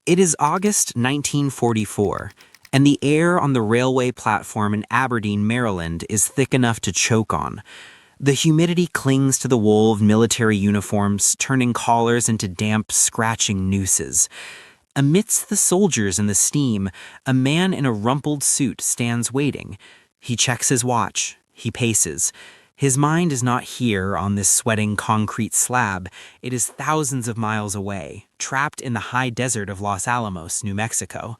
It is August 1944, and the air on the railway platform in Aberdeen, Maryland is thick enough to choke on. The humidity clings to the wool of military uniforms, turning collars into damp, scratching nooses. Amidst the soldiers and the steam, a man in a rumpled suit stands waiting. He checks his watch. He paces. His mind is not here on this sweating concrete slab. It is thousands of miles away, trapped in the high desert of Los Alamos, New Mexico.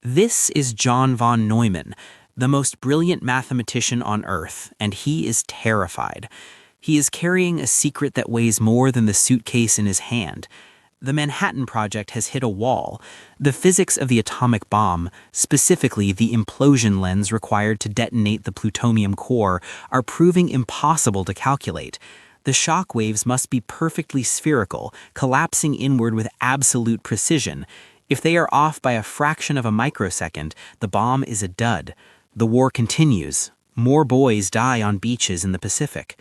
This is John von Neumann, the most brilliant mathematician on Earth, and he is terrified. He is carrying a secret that weighs more than the suitcase in his hand. The Manhattan Project has hit a wall. The physics of the atomic bomb, specifically the implosion lens required to detonate the plutonium core, are proving impossible to calculate. The shock waves must be perfectly spherical, collapsing inward with absolute precision. If they are off by a fraction of a microsecond, the bomb is a dud. The war continues. More boys die on beaches in the Pacific.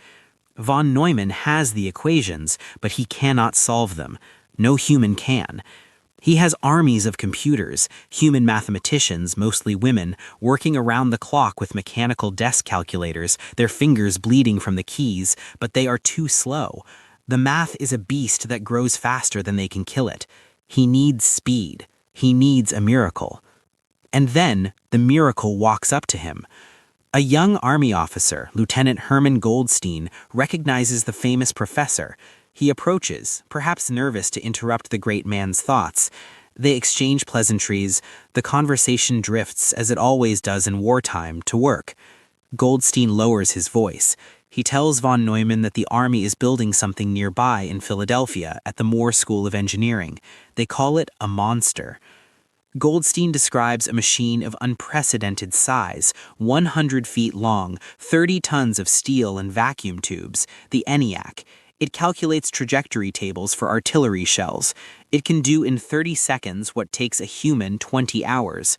Von Neumann has the equations, but he cannot solve them. No human can. He has armies of computers, human mathematicians, mostly women, working around the clock with mechanical desk calculators, their fingers bleeding from the keys, but they are too slow. The math is a beast that grows faster than they can kill it. He needs speed. He needs a miracle. And then the miracle walks up to him. A young army officer, Lieutenant Herman Goldstein, recognizes the famous professor. He approaches, perhaps nervous to interrupt the great man's thoughts. They exchange pleasantries. The conversation drifts, as it always does in wartime, to work. Goldstein lowers his voice. He tells von Neumann that the Army is building something nearby in Philadelphia at the Moore School of Engineering. They call it a monster. Goldstein describes a machine of unprecedented size, 100 feet long, 30 tons of steel and vacuum tubes, the ENIAC. It calculates trajectory tables for artillery shells. It can do in 30 seconds what takes a human 20 hours.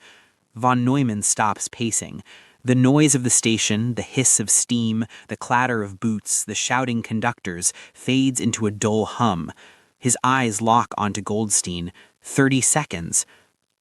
Von Neumann stops pacing. The noise of the station, the hiss of steam, the clatter of boots, the shouting conductors fades into a dull hum. His eyes lock onto Goldstein. 30 seconds.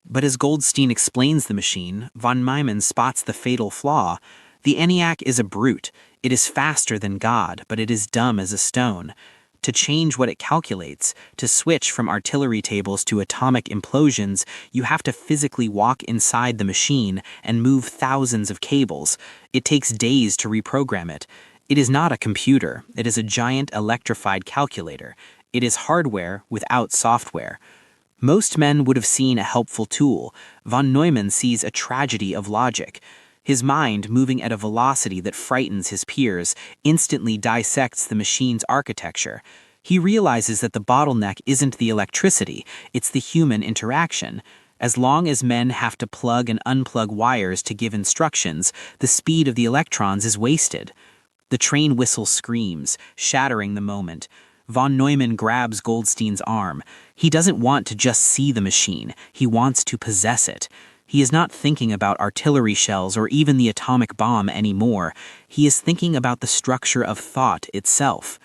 But as Goldstein explains the machine, von Neumann spots the fatal flaw. The ENIAC is a brute. It is faster than God, but it is dumb as a stone. To change what it calculates, to switch from artillery tables to atomic implosions, you have to physically walk inside the machine and move thousands of cables. It takes days to reprogram it. It is not a computer. It is a giant electrified calculator. It is hardware without software. Most men would have seen a helpful tool. Von Neumann sees a tragedy of logic. His mind, moving at a velocity that frightens his peers, instantly dissects the machine's architecture. He realizes that the bottleneck isn't the electricity, it's the human interaction. As long as men have to plug and unplug wires to give instructions, the speed of the electrons is wasted. The train whistle screams, shattering the moment. Von Neumann grabs Goldstein's arm. He doesn't want to just see the machine, he wants to possess it. He is not thinking about artillery shells or even the atomic bomb anymore. He is thinking about the structure of thought itself.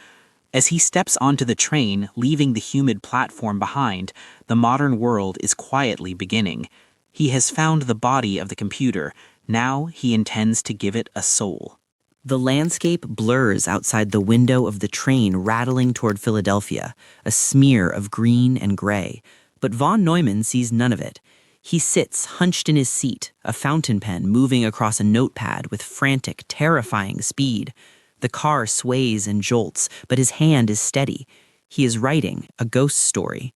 As he steps onto the train, leaving the humid platform behind, the modern world is quietly beginning. He has found the body of the computer. Now he intends to give it a soul. The landscape blurs outside the window of the train rattling toward Philadelphia, a smear of green and gray. But von Neumann sees none of it. He sits hunched in his seat, a fountain pen moving across a notepad with frantic, terrifying speed. The car sways and jolts, but his hand is steady. He is writing a ghost story.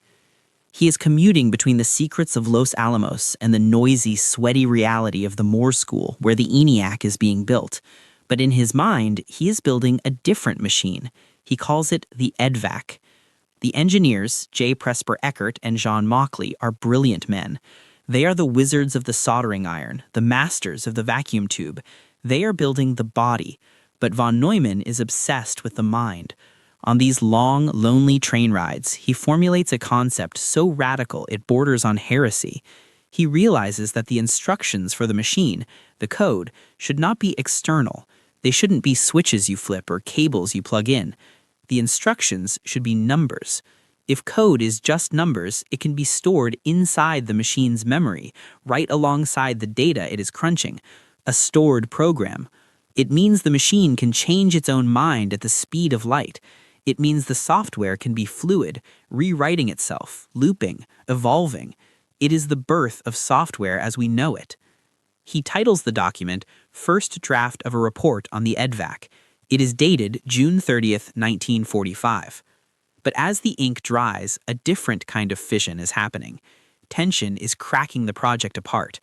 He is commuting between the secrets of Los Alamos and the noisy, sweaty reality of the Moore School, where the ENIAC is being built. But in his mind, he is building a different machine. He calls it the EDVAC. The engineers, J. Presper Eckert and John Mauchly, are brilliant men. They are the wizards of the soldering iron, the masters of the vacuum tube. They are building the body, but von Neumann is obsessed with the mind. On these long, lonely train rides, he formulates a concept so radical it borders on heresy. He realizes that the instructions for the machine, the code, should not be external. They shouldn't be switches you flip or cables you plug in. The instructions should be numbers. If code is just numbers, it can be stored inside the machine's memory, right alongside the data it is crunching, a stored program. It means the machine can change its own mind at the speed of light. It means the software can be fluid, rewriting itself, looping, evolving. It is the birth of software as we know it. He titles the document First Draft of a Report on the EDVAC. It is dated June 30th, 1945. But as the ink dries, a different kind of fission is happening. Tension is cracking the project apart.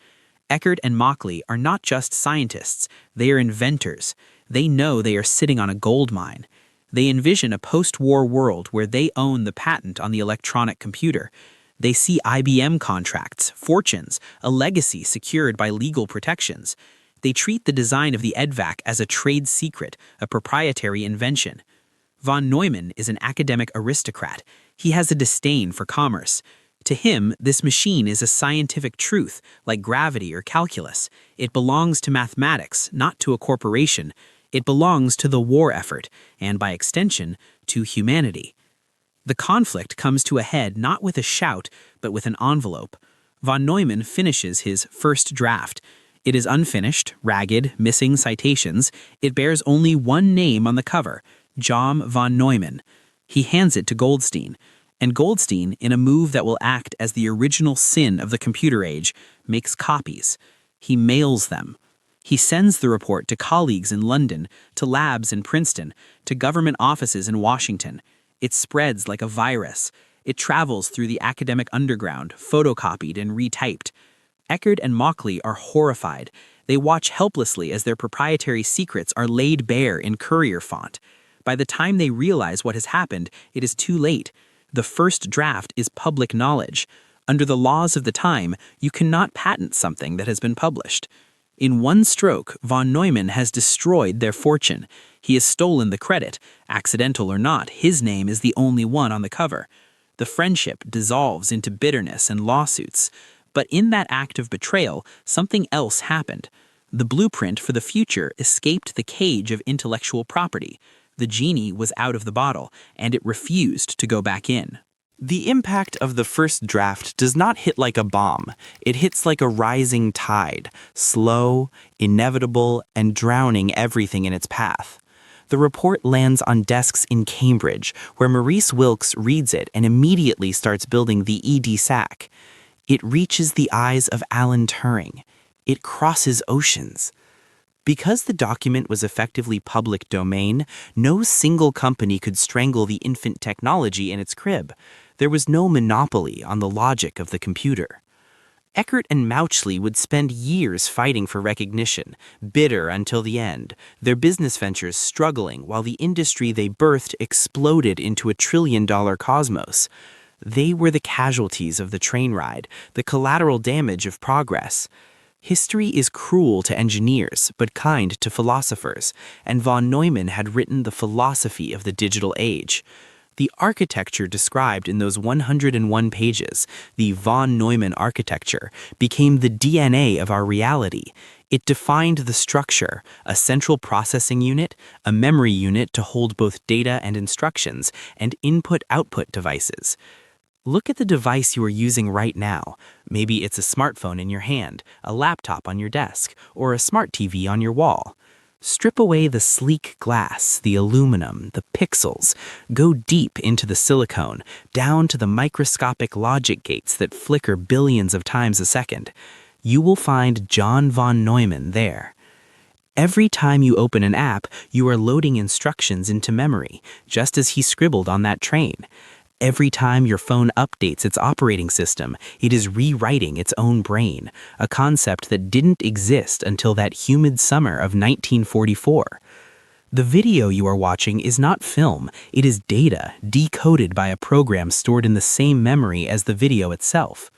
Eckert and Mauchly are not just scientists, they are inventors. They know they are sitting on a gold mine. They envision a post-war world where they own the patent on the electronic computer. They see IBM contracts, fortunes, a legacy secured by legal protections. They treat the design of the EDVAC as a trade secret, a proprietary invention. Von Neumann is an academic aristocrat. He has a disdain for commerce. To him, this machine is a scientific truth, like gravity or calculus. It belongs to mathematics, not to a corporation. It belongs to the war effort, and by extension, to humanity. The conflict comes to a head not with a shout, but with an envelope. Von Neumann finishes his first draft. It is unfinished, ragged, missing citations. It bears only one name on the cover, John von Neumann. He hands it to Goldstein, and Goldstein, in a move that will act as the original sin of the computer age, makes copies. He mails them. He sends the report to colleagues in London, to labs in Princeton, to government offices in Washington. It spreads like a virus. It travels through the academic underground, photocopied and retyped. Eckert and Mauchly are horrified. They watch helplessly as their proprietary secrets are laid bare in courier font. By the time they realize what has happened, it is too late. The first draft is public knowledge. Under the laws of the time, you cannot patent something that has been published. In one stroke, von Neumann has destroyed their fortune. He has stolen the credit. Accidental or not, his name is the only one on the cover. The friendship dissolves into bitterness and lawsuits. But in that act of betrayal, something else happened. The blueprint for the future escaped the cage of intellectual property. The genie was out of the bottle, and it refused to go back in. The impact of the first draft does not hit like a bomb. It hits like a rising tide, slow, inevitable, and drowning everything in its path. The report lands on desks in Cambridge, where Maurice Wilkes reads it and immediately starts building the EDVAC. It reaches the eyes of Alan Turing. It crosses oceans. Because the document was effectively public domain, no single company could strangle the infant technology in its crib. There was no monopoly on the logic of the computer. Eckert and Mauchly would spend years fighting for recognition, bitter until the end, their business ventures struggling while the industry they birthed exploded into a trillion-dollar cosmos. They were the casualties of the train ride, the collateral damage of progress. History is cruel to engineers, but kind to philosophers, and von Neumann had written the philosophy of the digital age. The architecture described in those 101 pages, the von Neumann architecture, became the DNA of our reality. It defined the structure, a central processing unit, a memory unit to hold both data and instructions, and input-output devices. Look at the device you are using right now. Maybe it's a smartphone in your hand, a laptop on your desk, or a smart TV on your wall. Strip away the sleek glass, the aluminum, the pixels. Go deep into the silicone, down to the microscopic logic gates that flicker billions of times a second. You will find John von Neumann there. Every time you open an app, you are loading instructions into memory, just as he scribbled on that train. Every time your phone updates its operating system, it is rewriting its own brain, a concept that didn't exist until that humid summer of 1944. The video you are watching is not film, it is data decoded by a program stored in the same memory as the video itself.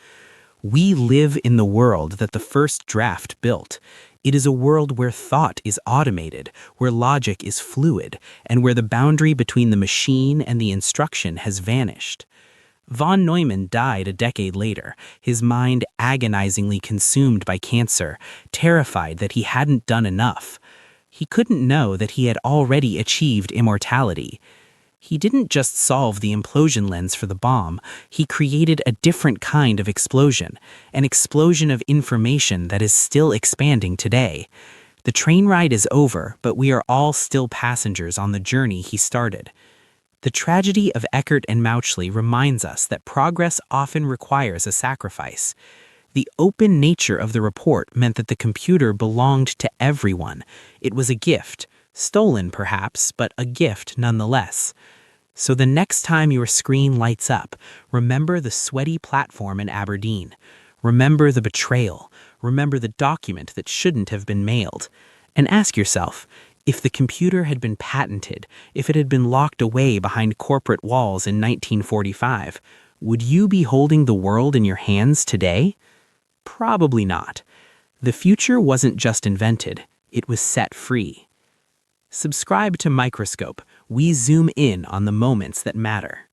We live in the world that the first draft built. It is a world where thought is automated, where logic is fluid, and where the boundary between the machine and the instruction has vanished. Von Neumann died a decade later, his mind agonizingly consumed by cancer, terrified that he hadn't done enough. He couldn't know that he had already achieved immortality. He didn't just solve the implosion lens for the bomb, he created a different kind of explosion, an explosion of information that is still expanding today. The train ride is over, but we are all still passengers on the journey he started. The tragedy of Eckert and Mauchly reminds us that progress often requires a sacrifice. The open nature of the report meant that the computer belonged to everyone. It was a gift, stolen perhaps, but a gift nonetheless. So the next time your screen lights up, remember the sweaty platform in Aberdeen. Remember the betrayal. Remember the document that shouldn't have been mailed. And ask yourself, if the computer had been patented, if it had been locked away behind corporate walls in 1945, would you be holding the world in your hands today? Probably not. The future wasn't just invented, it was set free. Subscribe to Microscope. We zoom in on the moments that matter.